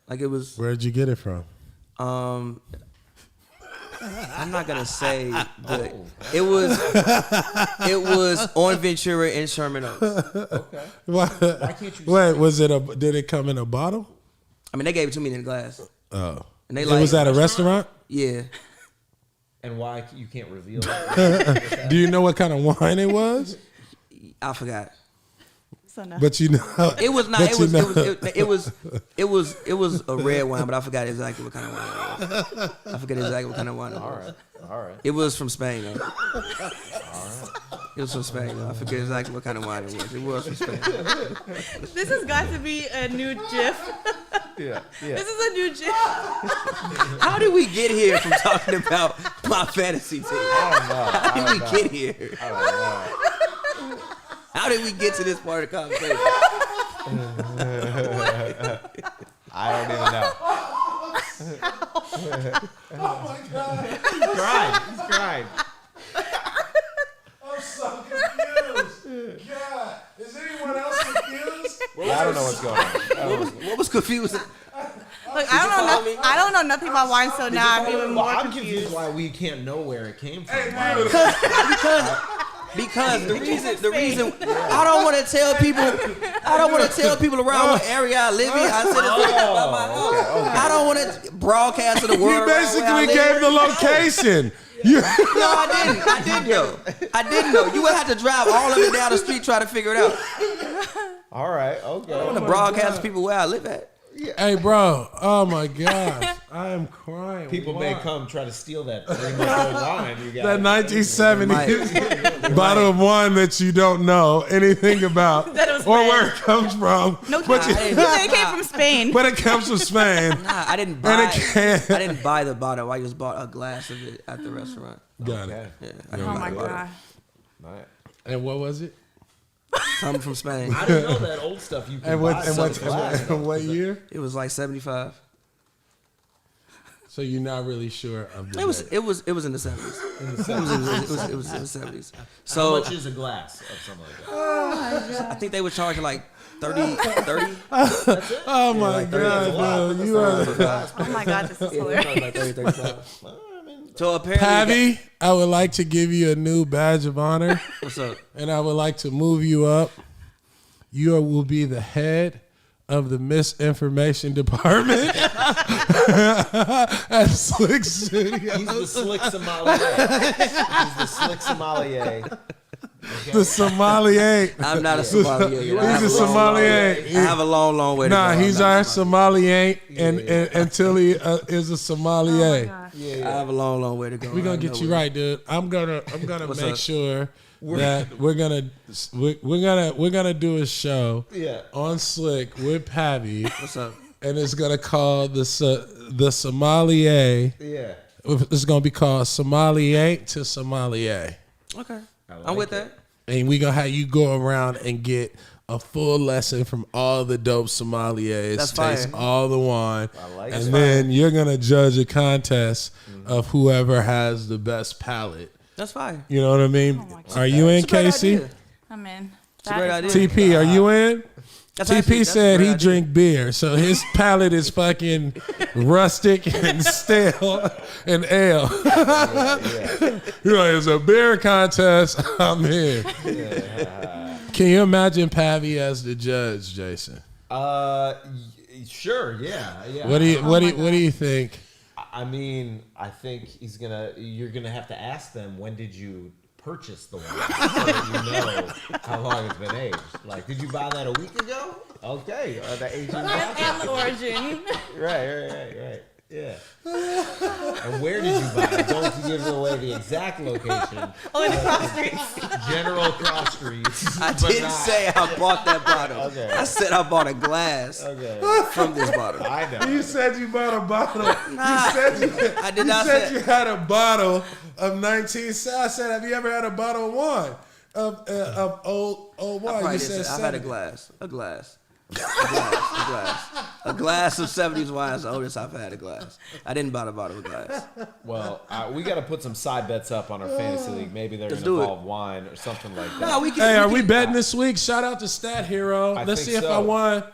F: Like it was.
C: Where'd you get it from?
F: I'm not gonna say, but it was on Ventura in Sherman Oaks.
B: Okay.
C: Why
B: can't you
C: Wait, was it did it come in a bottle?
F: I mean, they gave it to me in a glass.
C: Oh,
F: And they
C: it was at a restaurant.
F: Yeah.
B: And why you can't reveal that?
C: Do you know what kind of wine it was?
F: I forgot.
E: So no.
C: But you know,
F: It was not.
C: but
F: It was a red wine, but I forgot exactly what kind of wine it was. I forget exactly what kind of wine it was.
B: All right.
F: It was from Spain, though. It was from Spain, though. I forget exactly what kind of wine it was. It was from Spain.
E: This has got to be a new GIF.
B: Yeah.
E: This is a new GIF.
F: How did we get here from talking about my fantasy team? How did we get here? How did we get to this part of the conversation?
B: I don't even know.
C: oh my god,
B: He's crying.
C: I'm so confused. God, is anyone else confused?
B: I don't know what's going on.
F: What was confusing?
E: Look, I don't know nothing about wine, so now I'm even more
B: I'm
E: confused.
B: confused why we can't know where it came from.
F: Because the reason I don't want to tell people around what area I live in. I said it's about my house. I don't want to broadcast to the world.
C: You basically gave the location.
F: No, I didn't know. You would have to drive all of it down the street try to figure it out.
B: All right. Okay.
F: I want to broadcast to people where I live at.
C: Hey, bro. Oh my gosh, I am crying.
B: People
C: Why?
B: may come try to steal that 3 month old wine you got.
C: That 1970s bottle of wine that you don't know anything about
E: That was
C: or
E: red.
C: where it comes from.
E: No,
C: but,
E: it came from Spain.
C: but it comes from Spain.
F: Nah, I didn't
C: And
F: buy.
C: it can't.
F: I didn't buy the bottle. I just bought a glass of it at the restaurant.
C: Got
B: Okay.
C: it.
F: Yeah, I
E: Oh
F: didn't
E: my
F: buy the bottle.
E: god.
B: All right.
C: And what was it?
F: Something from Spain.
B: I didn't know that old stuff you can
C: And
B: buy.
C: what year?
F: It was like 75.
C: So you're not really sure of the
F: It was
C: date.
F: in the 70s. It was in the 70s.
B: How
F: So
B: much is a glass of something like that?
F: I think they were charging like 30.
C: Oh my god, bro! You are.
E: Oh my god, this is hilarious.
F: Like 30, 35.
B: Well, I mean,
F: So apparently,
C: Pavy, I would like to give you a new badge of honor,
F: what's up?
C: and I would like to move you up. You will be the head of the misinformation department at SLiC Studios.
B: He's the SLiC sommelier. He's the SLiC sommelier.
C: The sommelier.
F: I'm not a sommelier.
C: He's a sommelier.
F: I have a long way to go.
C: Nah, he's
F: I'm not
C: our
F: a
C: sommelier, and until he is a sommelier.
F: I have a long way to go.
C: We're gonna get you right, dude. I'm gonna
F: What's
C: make
F: up?
C: sure that we're gonna do a show on SLiC with Pavy,
F: What's up?
C: and it's gonna call the sommelier.
B: Yeah.
C: It's gonna be called sommelier to sommelier,
F: Okay, I'm with that.
C: and we gonna have you go around and get a full lesson from all the dope sommeliers.
F: That's
C: taste
F: fire.
C: all the wine,
B: like
C: and
B: it.
C: then you're gonna judge a contest of whoever has the best palate.
F: That's fine.
C: You know what I mean? Are you in,
F: It's a great
C: Casey?
F: idea.
E: I'm in.
F: a great idea.
C: TP, are you in?
F: That's actually-
C: TP
F: that's a
C: said
F: great
C: he
F: idea.
C: drink beer, so his palate is fucking rustic and stale and ale. You know, it's a beer contest. I'm here. Can you imagine Pavy as the judge, Jason?
B: Sure. Yeah.
C: What do you think?
B: I mean, I think you're gonna have to ask them, when did you purchase the wine, so that you know how long it's been aged. Like, did you buy that a week ago? Okay, the aging
E: And the origin.
B: Right. Yeah. And where did you buy it? Don't give away the exact location.
E: Oh, in the cross streets.
B: General cross streets.
F: I
B: but
F: didn't
B: not-
F: say I bought that bottle.
B: Okay.
F: I said I bought a glass from this bottle.
B: I know.
C: You said you bought a bottle.
F: I did not
C: said
F: say.
C: you had a bottle of 19. I said, have you ever had a bottle of wine? Of old
F: I
C: wine?
F: probably
C: You
F: did
C: said
F: say- I've had a
C: 70.
F: glass. A glass of 70s wine is the oldest I've had a glass. I didn't buy a bottle of glass.
B: Well, we got to put some side bets up on our fantasy league. Maybe they're going
F: Let's
B: to
F: do it.
B: involve wine or something like that.
F: No, we can.
C: Hey, are we
F: can-
C: betting this week? Shout out to Stat Hero.
B: I
C: Let's
B: think
C: see if
B: so.
C: I won.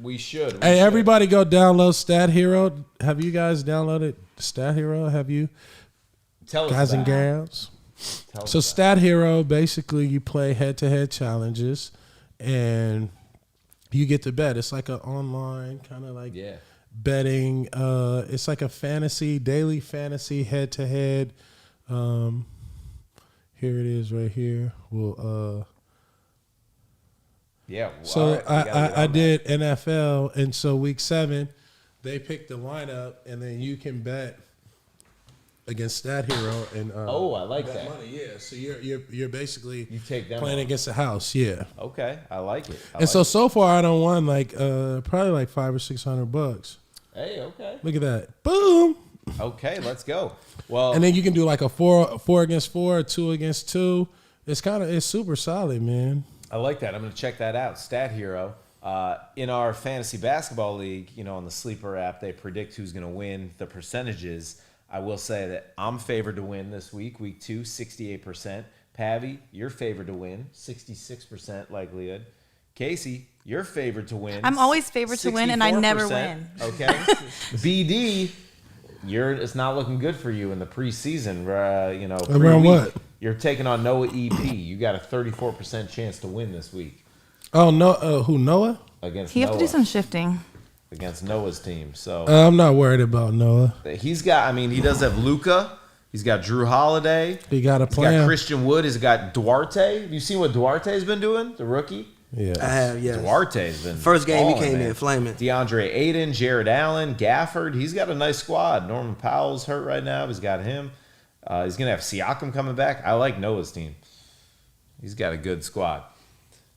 B: We should.
C: Hey,
B: should.
C: everybody go download Stat Hero. Have you guys downloaded Stat Hero? Have you?
B: Tell us
C: Guys and
B: about it.
C: gals.
B: Tell us
C: So
B: about
C: Stat Hero, basically you play head-to-head challenges and you get to bet. It's like an online kind of like
B: it. Yeah.
C: betting. It's like a daily fantasy head-to-head. Here it is right here.
B: Yeah.
C: So
B: all right, we gotta get
C: I
B: on
C: did NFL, and so week 7, they picked the lineup, and then you can bet against Stat Hero and
B: Oh, I like that.
C: money. Yeah, so you're basically
B: You take them
C: playing
B: on.
C: against the house. Yeah,
B: Okay, I like it. I
C: and
B: like
C: so far I done won like probably like $500 or $600.
B: it. Hey, okay.
C: Look at that, boom!
B: Okay, let's go. Well,
C: And then you can do like a 4 against 4, 2 against 2. It's super solid, man.
B: I like that. I'm going to check that out. Stat Hero. In our fantasy basketball league, on the Sleeper app, they predict who's going to win the percentages. I will say that I'm favored to win this week 2, 68%. Pavy, you're favored to win, 66% likelihood. Casey, you're favored to win.
E: I'm always favored to win, and I never
B: 64%.
E: win.
B: Okay. BD, it's not looking good for you in the preseason.
C: Around
B: pre-week.
C: what?
B: You're taking on Noah EP. You got a 34% chance to win this week
C: Oh no, who Noah?
B: against
E: You have
B: Noah.
E: to do some shifting.
B: Against Noah's team. So
C: I'm not worried about Noah.
B: he's got. He does have Luka. He's got Drew Holiday.
C: He got a
B: He's
C: plan.
B: got Christian Wood. He's got Duarte. Have you seen what Duarte's been doing? The rookie.
C: Yeah.
F: I have, yes.
B: Duarte's been
F: First game he
B: balling,
F: came
B: man.
F: in flaming.
B: DeAndre Ayton, Jared Allen, Gafford. He's got a nice squad. Norman Powell's hurt right now. He's got him. He's gonna have Siakam coming back. I like Noah's team. He's got a good squad.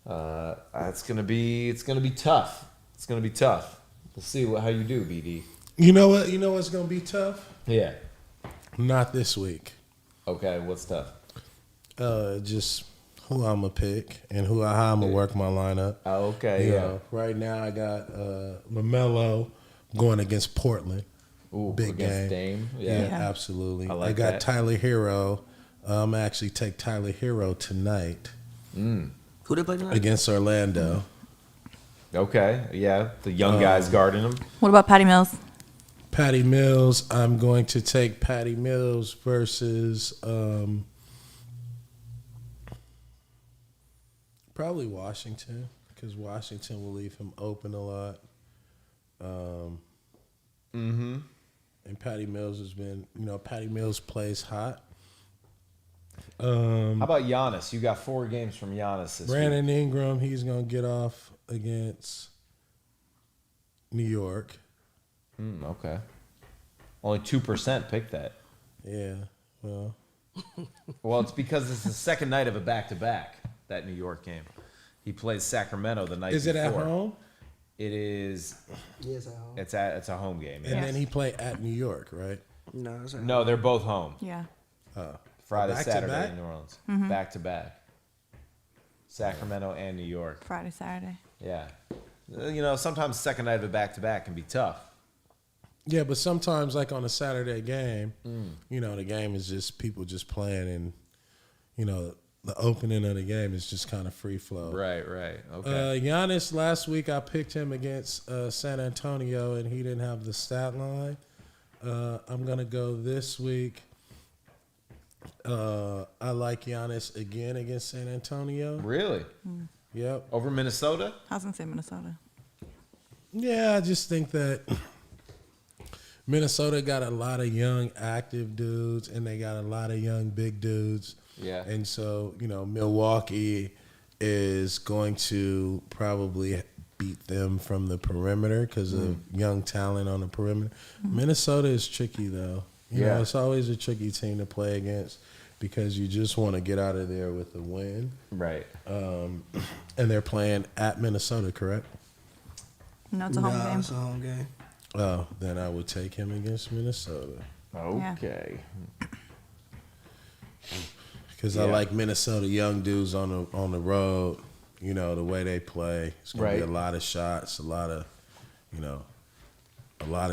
B: It's gonna be tough. It's gonna be tough. We'll see how you do, BD.
C: You know what? You know what's gonna be tough?
B: Yeah.
C: Not this week.
B: Okay. What's tough?
C: Just who I'm gonna pick and how I'm gonna work my lineup.
B: Oh, okay.
C: You
B: Yeah.
C: know, right now I got LaMelo going against Portland.
B: Ooh,
C: Big
B: against
C: game.
B: Dame. Yeah.
E: Yeah.
C: Absolutely.
B: I like
C: I got
B: that.
C: Tyler Hero. I'm actually take Tyler Hero tonight
F: Who they play tonight?
C: against Orlando.
B: Okay. Yeah. The young guys guarding him.
E: What about Patty Mills?
C: Patty Mills. I'm going to take Patty Mills versus probably Washington, because Washington will leave him open a lot. And Patty Mills has been, Patty Mills plays hot.
B: How about Giannis? You got 4 games from Giannis this
C: Brandon
B: week.
C: Ingram, he's going to get off against New York.
B: Okay. Only 2% picked that.
C: Yeah, well.
B: Well, it's because it's the second night of a back-to-back, that New York game. He plays Sacramento the night
C: Is
B: before.
C: it at home?
B: It is.
F: Yes, at home.
B: It's a home game.
C: And
B: Yeah.
C: then he play at New York, right?
F: No, it's at
B: No, they're both home.
E: Yeah.
B: Friday,
C: Back to
B: Saturday
C: back?
B: in New Orleans. Back to back. Sacramento and New York.
E: Friday, Saturday.
B: Yeah. Sometimes second night of a back-to-back can be tough.
C: Yeah, but sometimes, like on a Saturday game, the game is just people just playing, and the opening of the game is just kind of free flow.
B: Right. Okay.
C: Giannis, last week I picked him against San Antonio, and he didn't have the stat line. I'm gonna go this week. I like Giannis again against San Antonio.
B: Really?
C: Yep.
B: Over Minnesota?
E: I was gonna say Minnesota.
C: Yeah, I just think that Minnesota got a lot of young active dudes, and they got a lot of young big dudes.
B: Yeah.
C: And so, Milwaukee is going to probably beat them from the perimeter because of young talent on the perimeter. Minnesota is tricky, though.
B: Yeah.
C: It's always a tricky team to play against because you just want to get out of there with a win.
B: Right.
C: And they're playing at Minnesota, correct?
E: No, it's a home game.
F: It's a home game.
C: Oh, then I would take him against Minnesota
B: Okay.
C: because I like Minnesota young dudes on the road. The way they play, it's gonna be a lot of shots, a lot of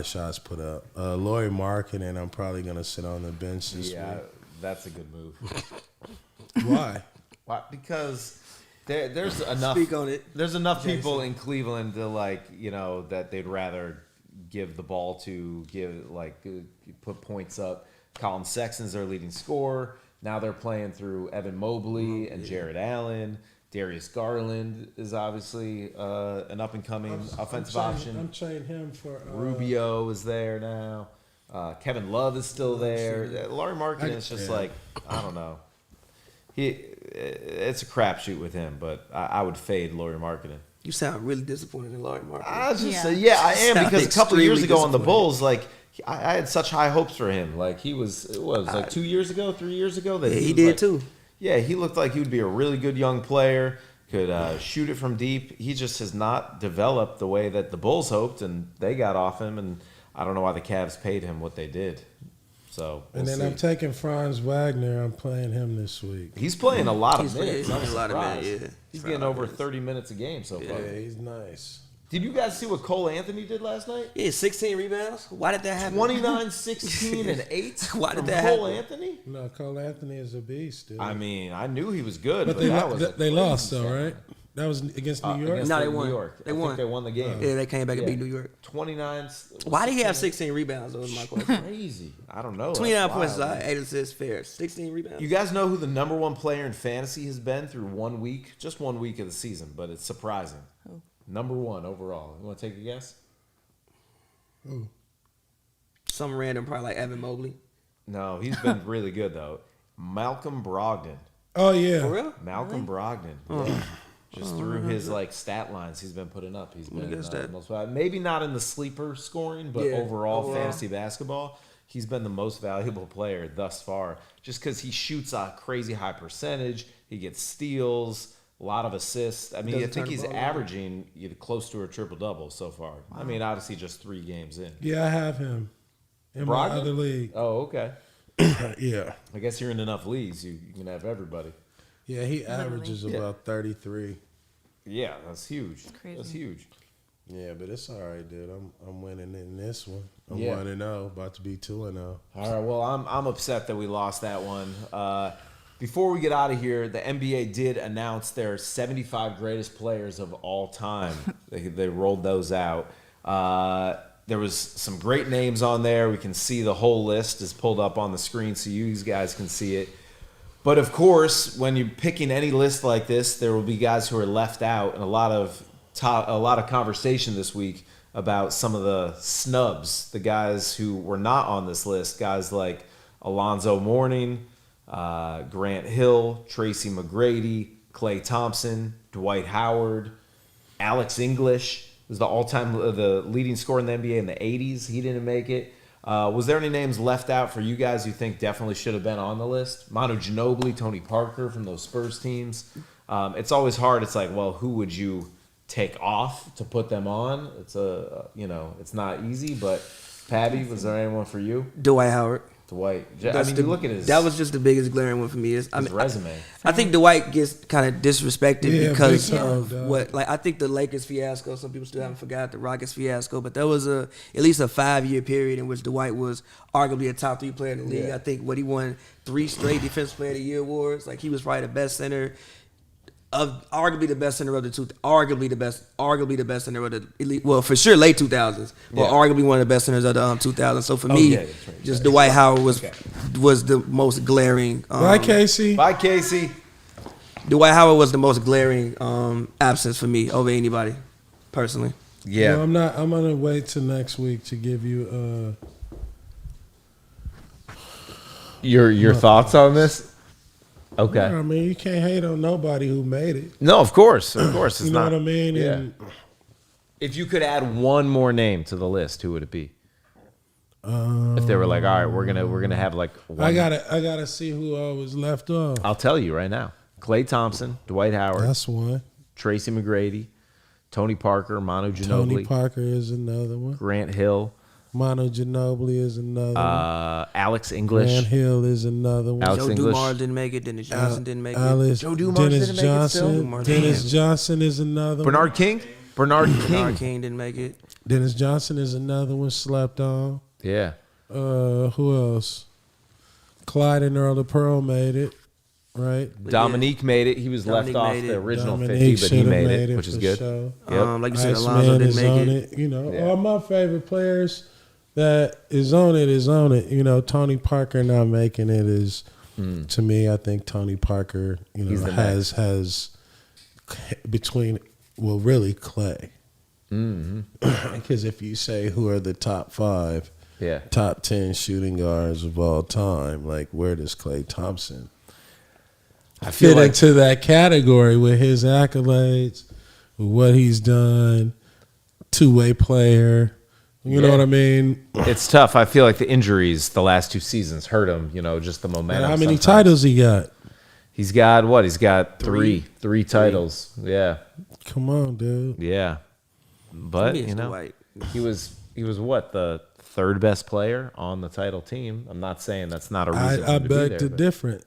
C: shots put up. Lauri Markkanen, I'm probably gonna sit on the bench this
B: Yeah,
C: week.
B: that's a good move.
C: Why?
B: Why? Because there's enough.
F: Speak on it,
B: There's enough people
F: Jason.
B: in Cleveland to that they'd rather give the ball to, put points up. Colin Sexton's their leading scorer. Now they're playing through Evan Mobley and Jared Allen. Darius Garland is obviously an up-and-coming offensive option.
C: I'm trading him for
B: Rubio is there now. Kevin Love is still there. Lauri Markkanen is just I don't know. It's a crapshoot with him, but I would fade Lauri Markkanen.
F: You sound really disappointed in Lauri Markkanen.
B: I was just
E: Yeah.
B: say, I am,
F: Sound
B: because a couple of years
F: extremely
B: ago on the
F: disappointed.
B: Bulls, I had such high hopes for him. He was 2 years ago, 3 years ago that
F: Yeah, he
B: was
F: did too.
B: Yeah, he looked like he would be a really good young player. Could shoot it from deep. He just has not developed the way that the Bulls hoped, and they got off him. And I don't know why the Cavs paid him what they did. So
C: and then I'm taking Franz Wagner. I'm playing him this week.
B: he's playing a lot of
F: He's
B: minutes.
F: playing
B: I'm
F: a lot of
B: surprised.
F: minutes, yeah.
B: He's
F: For
B: getting
F: a lot of
B: over
F: minutes.
B: 30 minutes a game so far.
C: Yeah, he's nice.
B: Did you guys see what Cole Anthony did last night?
F: Yeah, 16 rebounds. Why did that happen?
B: 29, 16, and 8
F: Why did
B: from
F: that
B: Cole
F: happen?
B: Anthony?
C: No, Cole Anthony is a beast, dude.
B: I mean, I knew he was good,
C: but
B: but
C: they
B: that was a
C: they
B: crazy
C: lost though,
B: stat.
C: right? That was against New York.
B: Against
F: No, they
B: New
F: won.
B: York.
F: They
B: I
F: won.
B: think they won the game.
F: Yeah, they came back and
B: Yeah.
F: beat New York.
B: 29.
F: Why did he have 16 rebounds? That was my question.
B: Crazy. I don't know.
F: 29
B: That's
F: points,
B: wild.
F: 8 assists, fair. 16 rebounds.
B: You guys know who the number one player in fantasy has been through 1 week? Just 1 week of the season, but it's surprising.
E: Who?
B: Number one overall. You want to take a guess?
F: Some random, probably like Evan Mobley.
B: No, he's been really good, though. Malcolm Brogdon.
C: Oh yeah.
F: For real?
B: Malcolm Brogdon. Yeah. Just through his stat lines he's been putting up. He's been
F: guess that.
B: most maybe not in the sleeper scoring, but
F: Yeah,
B: overall fantasy basketball, he's been the most valuable player thus far. Just because he shoots a crazy high percentage, he gets steals, a lot of assists. I mean,
F: Doesn't
B: I think
F: turn the
B: he's
F: ball over.
B: averaging close to a triple double so far. I mean, obviously just 3 games in.
C: Yeah, I have him in my
B: Brogdon?
C: other league.
B: Oh, okay.
C: Yeah.
B: I guess you're in enough leagues. You can have everybody.
C: Yeah, he averages about 33.
B: Yeah, that's huge.
E: crazy.
B: That's huge.
C: Yeah, but it's all right, dude. I'm winning in this one. I'm
B: Yeah.
C: 1-0, about to be 2-0.
B: All right. Well, I'm upset that we lost that one. Before we get out of here, the NBA did announce their 75 greatest players of all time. They rolled those out. There was some great names on there. We can see the whole list is pulled up on the screen so you guys can see it. But of course, when you're picking any list like this, there will be guys who are left out, and a lot of conversation this week about some of the snubs, the guys who were not on this list, guys like Alonzo Mourning, Grant Hill, Tracy McGrady, Klay Thompson, Dwight Howard, Alex English was the leading scorer in the NBA in the 80s. He didn't make it. Was there any names left out for you guys you think definitely should have been on the list? Manu Ginobili, Tony Parker from those Spurs teams. It's always hard. It's like, well, who would you take off to put them on? It's it's not easy. But Pavy, was there anyone for you?
F: Dwight Howard.
B: Dwight. You look at his.
F: That was just the biggest glaring one for me. His
B: resume.
F: I think Dwight gets kind of disrespected because
C: big time,
F: of
C: dog.
F: what. Like I think the Lakers fiasco. Some people still haven't forgot the Rockets fiasco, but there was at least a 5-year period in which Dwight was arguably a top 3 player in the league.
B: Yeah.
F: I think he won 3 straight Defensive Player of the Year awards. Like he was probably the best center. Arguably the best center of the arguably the best center of the elite. Well, for sure, late 2000s. But arguably one of the best centers of the 2000s. So for me, just Dwight Howard was the most glaring.
C: Bye, Casey.
B: Bye, Casey.
F: Dwight Howard was the most glaring absence for me over anybody, personally.
B: Yeah.
C: Well, I'm gonna wait till next week to give you
B: Your thoughts on this? Okay.
C: I mean, you can't hate on nobody who made it.
B: No, of course. It's
C: You know
B: not,
C: what I mean?
B: Yeah.
C: And
B: If you could add one more name to the list, who would it be? If they were like, all right, we're gonna have like one.
C: I gotta see who was left off.
B: I'll tell you right now. Klay Thompson, Dwight Howard,
C: That's one.
B: Tracy McGrady, Tony Parker, Manu Ginobili,
C: Tony Parker is another one.
B: Grant Hill,
C: Manu Ginobili is another one.
B: Alex English.
C: Grant Hill is another one.
B: Alex
F: Joe
B: English.
F: Dumars didn't make it. Dennis Johnson didn't make it.
C: Alice,
B: Joe Dumars
C: Dennis
B: didn't make it still?
C: Johnson.
F: Dumars
C: Dennis
F: didn't.
C: Johnson is another one.
B: Bernard King. Bernard
F: Bernard
B: King.
F: King didn't make it.
C: Dennis Johnson is another one slept on.
B: Yeah.
C: Who else? Clyde and Earl of Pearl made it, right?
B: Dominique made it. He was
F: Dominique
B: left off
F: made
B: the
F: it.
B: original
C: Dominique
B: 50, but he
C: should've
B: made it, which is
C: for
B: good.
C: sure.
B: Yep.
F: Like you said,
C: Iceman
F: Alonzo
C: is
F: didn't
C: on
F: make it.
C: it. You know,
B: Yeah.
C: all my favorite players that is on it is on it. You know, Tony Parker not making it is, to me, I think Tony Parker,
B: He's the
C: has between, well, really Clay. Because if you say who are the top 5,
B: Yeah.
C: top 10 shooting guards of all time, like where does Klay Thompson
B: I feel
C: fit
B: like
C: into that category with his accolades, with what he's done, two-way player? You know what I mean?
B: it's tough. I feel like the injuries the last 2 seasons hurt him, just the momentum.
C: How many
B: sometimes.
C: titles he got?
B: He's got what? He's got three titles. Yeah.
C: Come on, dude.
B: Yeah. But,
F: Yes, Dwight.
B: he was what? The 3rd best player on the title team. I'm not saying that's not a reason
C: I
B: to be
C: beg
B: there.
C: to
B: but-
C: different.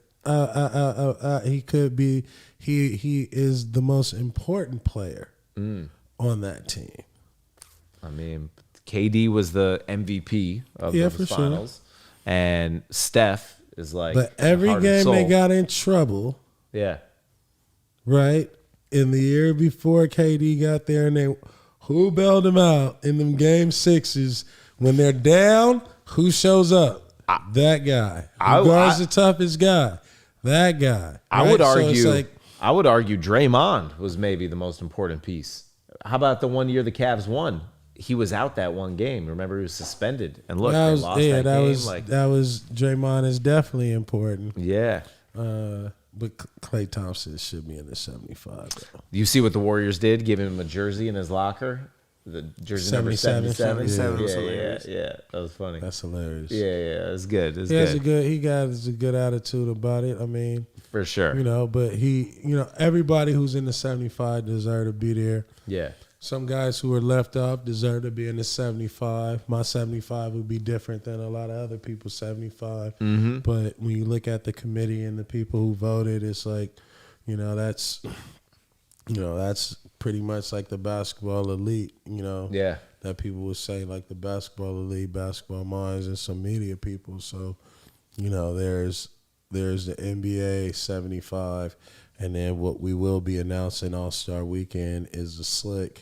C: He could be. He is the most important player on that team.
B: I mean, KD was the MVP of the
C: for sure.
B: finals. And Steph is like
C: But
B: the
C: every
B: heart and
C: game they
B: soul.
C: got in trouble,
B: Yeah.
C: right? In the year before KD got there, and who bailed them out in them game 6s when they're down? Who shows up? That guy. Who guards the toughest guy? That guy.
B: I
C: right?
B: would
C: So it's
B: argue.
C: like,
B: I would argue Draymond was maybe the most important piece. How about the one year the Cavs won? He was out that one game. Remember, he was suspended, and look, they lost that game.
C: that was Draymond is definitely important.
B: Yeah.
C: But Klay Thompson should be in the 75. Though.
B: You see what the Warriors did? Giving him a jersey in his locker. The jersey number 77.
F: 77 was
B: Yeah,
F: hilarious.
B: yeah. That was funny.
C: That's hilarious.
B: Yeah, it was good. It was
C: He has
B: good.
C: he got a good attitude about it. I mean,
B: For sure.
C: but everybody who's in the 75 deserve to be there.
B: Yeah.
C: Some guys who are left off deserve to be in the 75. My 75 would be different than a lot of other people's 75.
B: Mm-hmm.
C: But when you look at the committee and the people who voted, it's like, that's pretty much like the basketball elite,
B: Yeah.
C: that people would say like the basketball elite, basketball minds, and some media people. So, there's the NBA 75, and then what we will be announcing All-Star Weekend is the SLiC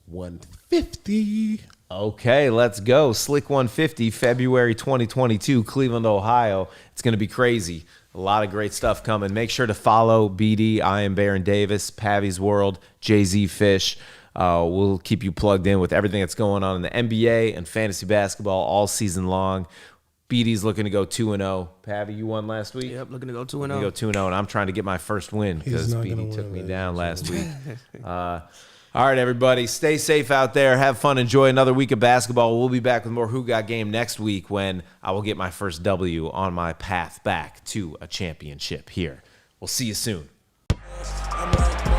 C: 150.
B: Okay, let's go. SLiC 150, February 2022, Cleveland, Ohio. It's going to be crazy. A lot of great stuff coming. Make sure to follow BD. I am Baron Davis, Pavy's World, Jay-Z Fish. We'll keep you plugged in with everything that's going on in the NBA and fantasy basketball all season long. BD's looking to go 2-0. Pavy, you won last week?
F: Yep, looking to go 2-0.
B: Looking to go 2-0, and I'm trying to get my first win because
C: not gonna
B: BD
C: win
B: took me
C: that.
B: down last week. All right, everybody, stay safe out there. Have fun. Enjoy another week of basketball. We'll be back with more Who Got Game next week when I will get my first W on my path back to a championship here. We'll see you soon.
A: I'm like,